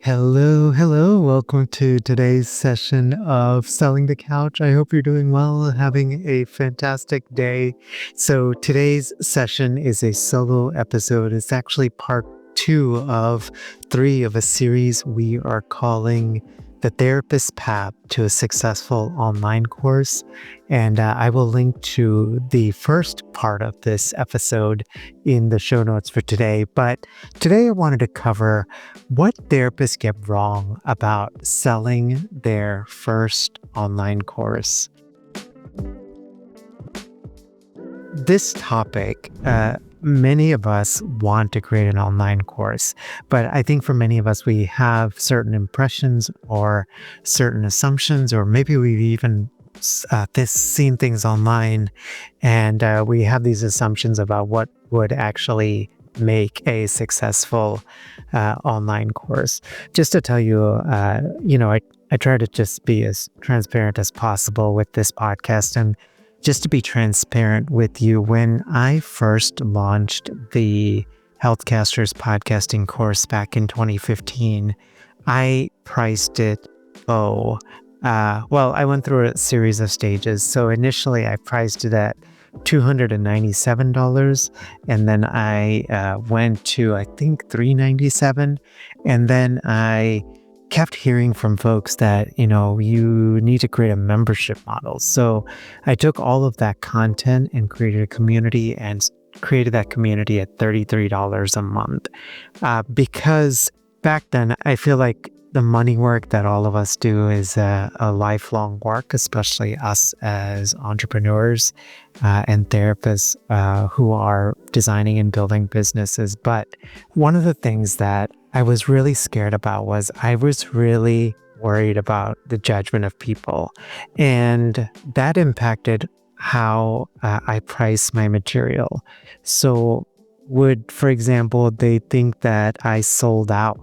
Hello, hello. Welcome to today's session of Selling the Couch. I hope you're doing well, having a fantastic day. So, today's session is a solo episode. It's actually part 2 of 3 of a series we are calling The Therapist's Path to a Successful Online Course. And I will link to the first part of this episode in the show notes for today. But today I wanted to cover what therapists get wrong about selling their first online course. This topic, many of us want to create an online course, but I think for many of us, we have certain impressions or certain assumptions, or maybe we've even seen things online, and we have these assumptions about what would actually make a successful online course. Just to tell you, I try to just be as transparent as possible with this podcast. And just to be transparent with you, when I first launched the Healthcasters podcasting course back in 2015, I priced it low. I went through a series of stages. So initially I priced it at $297, and then I went to, I think, $397, and then I kept hearing from folks that, you need to create a membership model. So I took all of that content and created a community and created that community at $33 a month. Because back then, I feel like the money work that all of us do is a lifelong work, especially us as entrepreneurs and therapists who are designing and building businesses. But one of the things that I was really scared about was I was really worried about the judgment of people. And that impacted how I price my material. So for example, they think that I sold out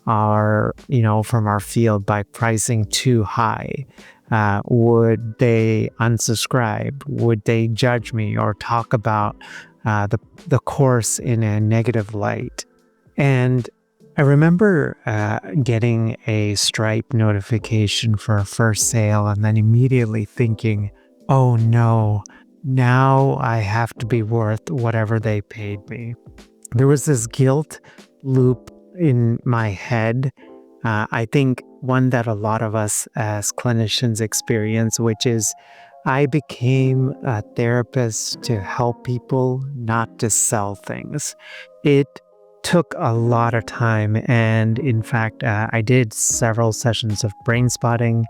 from our field by pricing too high. Would they unsubscribe? Would they judge me or talk about the course in a negative light? And I remember getting a Stripe notification for a first sale and then immediately thinking, oh no, now I have to be worth whatever they paid me. There was this guilt loop in my head. I think one that a lot of us as clinicians experience, which is I became a therapist to help people, not to sell things. It took a lot of time, and in fact, I did several sessions of brain spotting,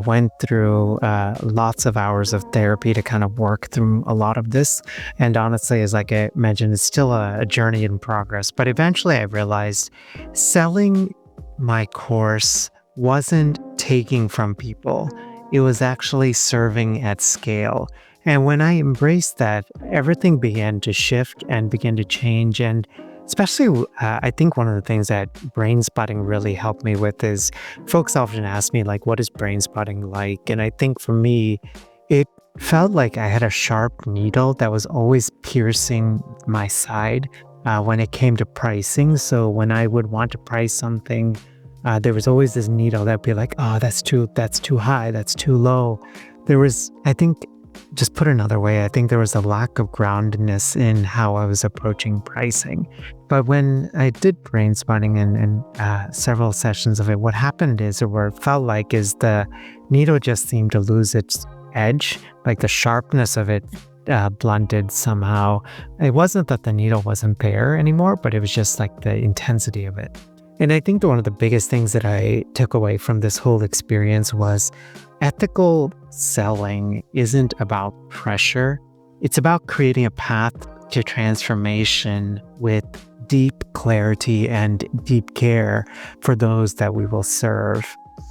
went through lots of hours of therapy to kind of work through a lot of this. And honestly, as like I mentioned, it's still a journey in progress. But eventually I realized selling my course wasn't taking from people. It was actually serving at scale. And when I embraced that, everything began to shift and began to change. And especially, I think one of the things that brain spotting really helped me with is folks often ask me, like, what is brain spotting like? And I think for me, it felt like I had a sharp needle that was always piercing my side when it came to pricing. So when I would want to price something, there was always this needle that would be like, oh, that's too high, that's too low. Just put another way, I think there was a lack of groundedness in how I was approaching pricing. But when I did brain spotting and several sessions of it, what happened is, or what it felt like, is the needle just seemed to lose its edge, like the sharpness of it blunted somehow. It wasn't that the needle wasn't there anymore, but it was just like the intensity of it. And I think one of the biggest things that I took away from this whole experience was ethical selling isn't about pressure. It's about creating a path to transformation with deep clarity and deep care for those that we will serve.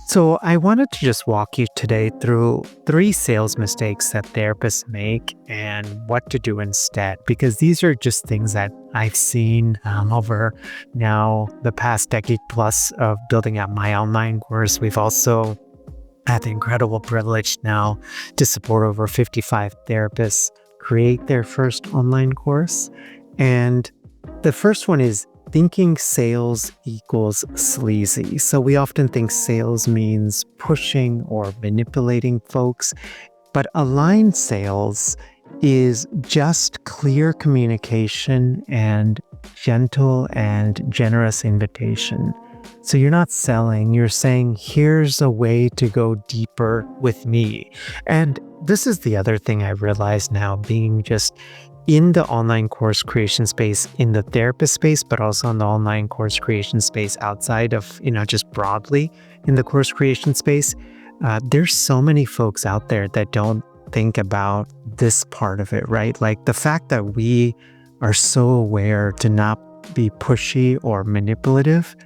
So I wanted to just walk you today through 3 sales mistakes that therapists make and what to do instead, because these are just things that I've seen over now the past decade plus of building out my online course. We've also had the incredible privilege now to support over 55 therapists create their first online course. And the first one is thinking sales equals sleazy. So we often think sales means pushing or manipulating folks, but aligned sales is just clear communication and gentle and generous invitation. So you're not selling, you're saying, here's a way to go deeper with me. And this is the other thing I realize now, being just in the online course creation space, in the therapist space, but also in the online course creation space outside of, just broadly in the course creation space. There's so many folks out there that don't think about this part of it, right? Like the fact that we are so aware to not be pushy or manipulative,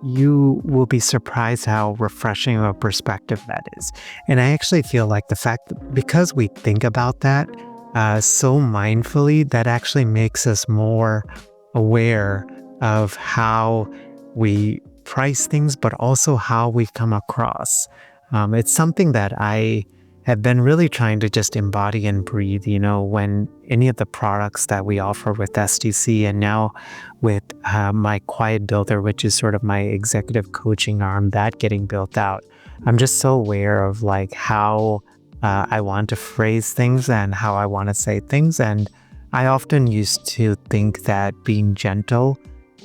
you will be surprised how refreshing of a perspective that is. And I actually feel like the fact that because we think about that so mindfully, that actually makes us more aware of how we price things, but also how we come across. It's something that I have been really trying to just embody and breathe, when any of the products that we offer with STC and now with my Quiet Builder, which is sort of my executive coaching arm, that getting built out. I'm just so aware of like how I want to phrase things and how I want to say things. And I often used to think that being gentle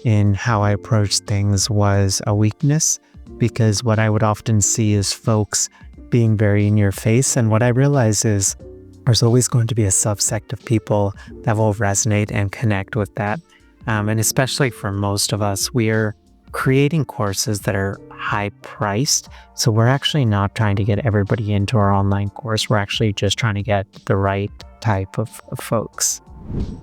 in how I approach things was a weakness, because what I would often see is folks being very in your face. And what I realize is there's always going to be a subsect of people that will resonate and connect with that. And especially for most of us, we're creating courses that are high priced. So we're actually not trying to get everybody into our online course. We're actually just trying to get the right type of folks.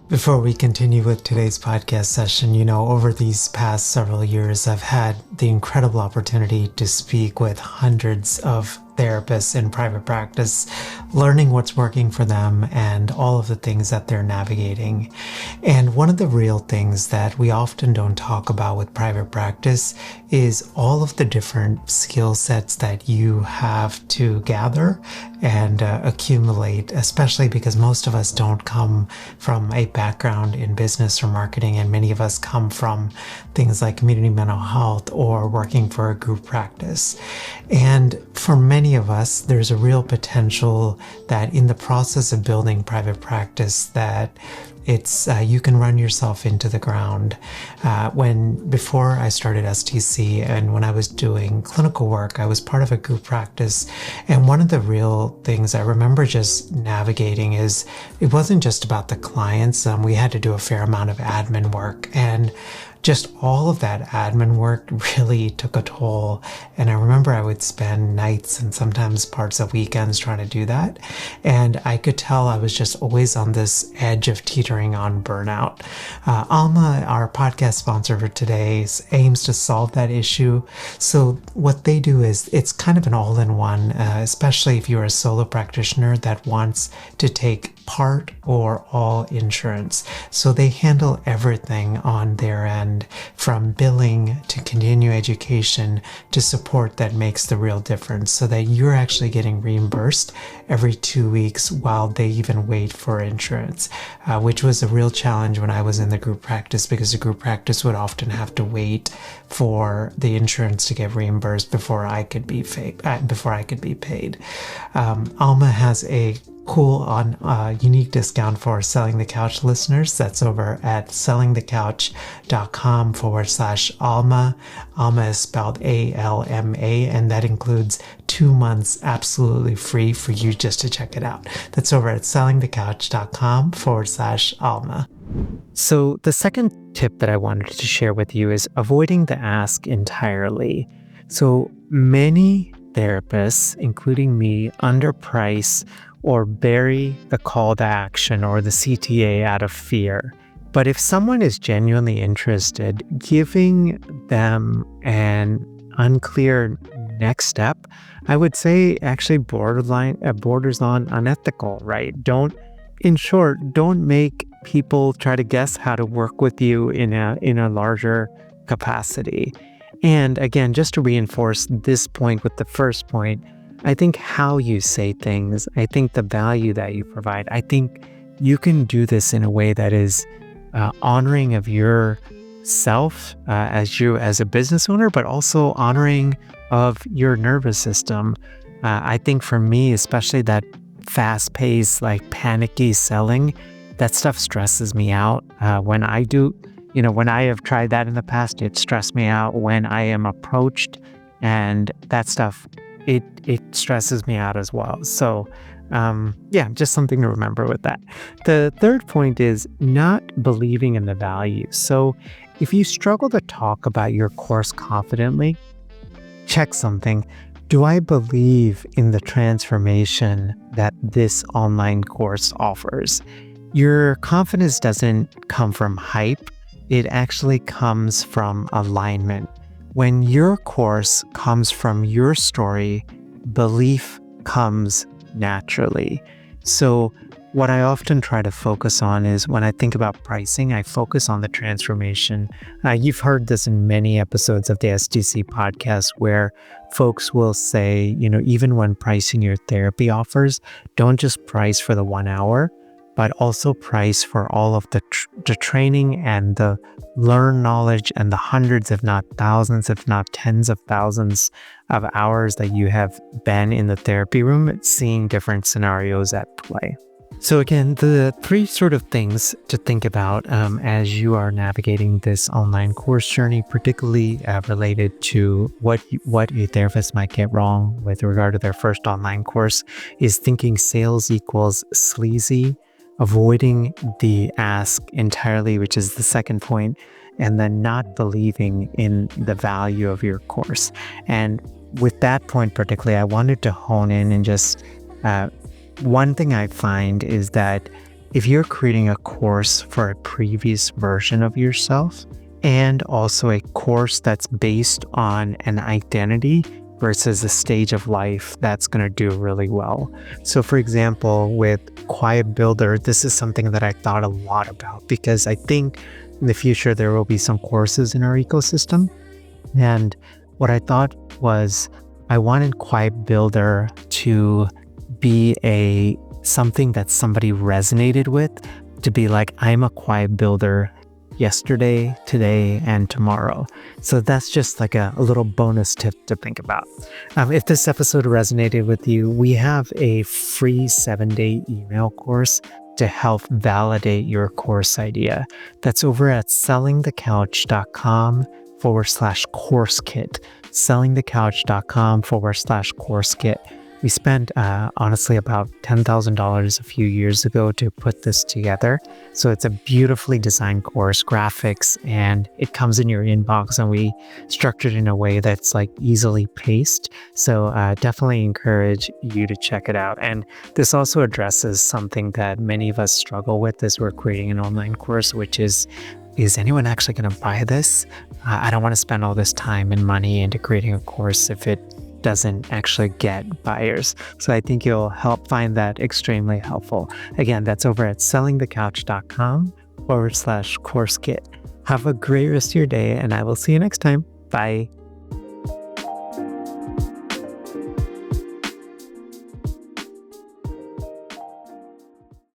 Before we continue with today's podcast session, over these past several years, I've had the incredible opportunity to speak with hundreds of therapists in private practice, learning what's working for them and all of the things that they're navigating. And one of the real things that we often don't talk about with private practice is all of the different skill sets that you have to gather and accumulate, especially because most of us don't come from a background in business or marketing, and many of us come from things like community mental health or working for a group practice. And for many of us, there's a real potential that in the process of building private practice that it's you can run yourself into the ground. Before I started STC and when I was doing clinical work, I was part of a group practice. And one of the real things I remember just navigating is it wasn't just about the clients. We had to do a fair amount of admin work, and just all of that admin work really took a toll. And I remember I would spend nights and sometimes parts of weekends trying to do that. And I could tell I was just always on this edge of teetering on burnout. Alma, our podcast sponsor for today, aims to solve that issue. So what they do is it's kind of an all-in-one, especially if you're a solo practitioner that wants to take part or all insurance. So they handle everything on their end, from billing to continuing education to support that makes the real difference, so that you're actually getting reimbursed every 2 weeks while they even wait for insurance, which was a real challenge when I was in the group practice, because the group practice would often have to wait for the insurance to get reimbursed before I could be paid. Alma has a cool unique discount for Selling the Couch listeners. That's over at sellingthecouch.com/Alma. Alma is spelled ALMA, and that includes 2 months absolutely free for you just to check it out. That's over at sellingthecouch.com/Alma. So the second tip that I wanted to share with you is avoiding the ask entirely. So many therapists, including me, underprice or bury the call to action or the CTA out of fear. But if someone is genuinely interested, giving them an unclear next step, I would say actually borders on unethical, right? In short, don't make people try to guess how to work with you in a larger capacity. And again, just to reinforce this point with the first point, I think how you say things, I think the value that you provide, I think you can do this in a way that is honoring of your self as you as a business owner, but also honoring of your nervous system. I think for me, especially that fast-paced, like panicky selling, that stuff stresses me out. When I do, when I have tried that in the past, it stressed me out when I am approached, and that stuff, it stresses me out as well. So, yeah, just something to remember with that. The third point is not believing in the value. So, if you struggle to talk about your course confidently, check something. Do I believe in the transformation that this online course offers? Your confidence doesn't come from hype, it actually comes from alignment. When your course comes from your story, belief comes naturally. So, what I often try to focus on is when I think about pricing, I focus on the transformation. You've heard this in many episodes of the STC podcast where folks will say, even when pricing your therapy offers, don't just price for the 1 hour, but also price for all of the training and the learn knowledge and the hundreds, if not thousands, if not tens of thousands of hours that you have been in the therapy room seeing different scenarios at play. So again, the three sort of things to think about as you are navigating this online course journey, particularly related to what a therapist might get wrong with regard to their first online course, is thinking sales equals sleazy, avoiding the ask entirely, which is the second point, and then not believing in the value of your course. And with that point particularly, I wanted to hone in and just one thing I find is that if you're creating a course for a previous version of yourself and also a course that's based on an identity versus a stage of life, that's going to do really well. So for example, with Quiet Builder, this is something that I thought a lot about because I think in the future there will be some courses in our ecosystem. And what I thought was I wanted Quiet Builder to be something that somebody resonated with, to be like, I'm a quiet builder yesterday, today, and tomorrow. So that's just like a little bonus tip to think about. If this episode resonated with you, we have a free 7-day email course to help validate your course idea. That's over at sellingthecouch.com/course kit. sellingthecouch.com/course kit. We spent, honestly, about $10,000 a few years ago to put this together. So it's a beautifully designed course, graphics, and it comes in your inbox, and we structured it in a way that's like easily paced. So definitely encourage you to check it out. And this also addresses something that many of us struggle with as we're creating an online course, which is anyone actually going to buy this? I don't want to spend all this time and money into creating a course if it doesn't actually get buyers. So I think you'll help find that extremely helpful. Again, that's over at sellingthecouch.com/course kit. Have a great rest of your day, and I will see you next time. Bye.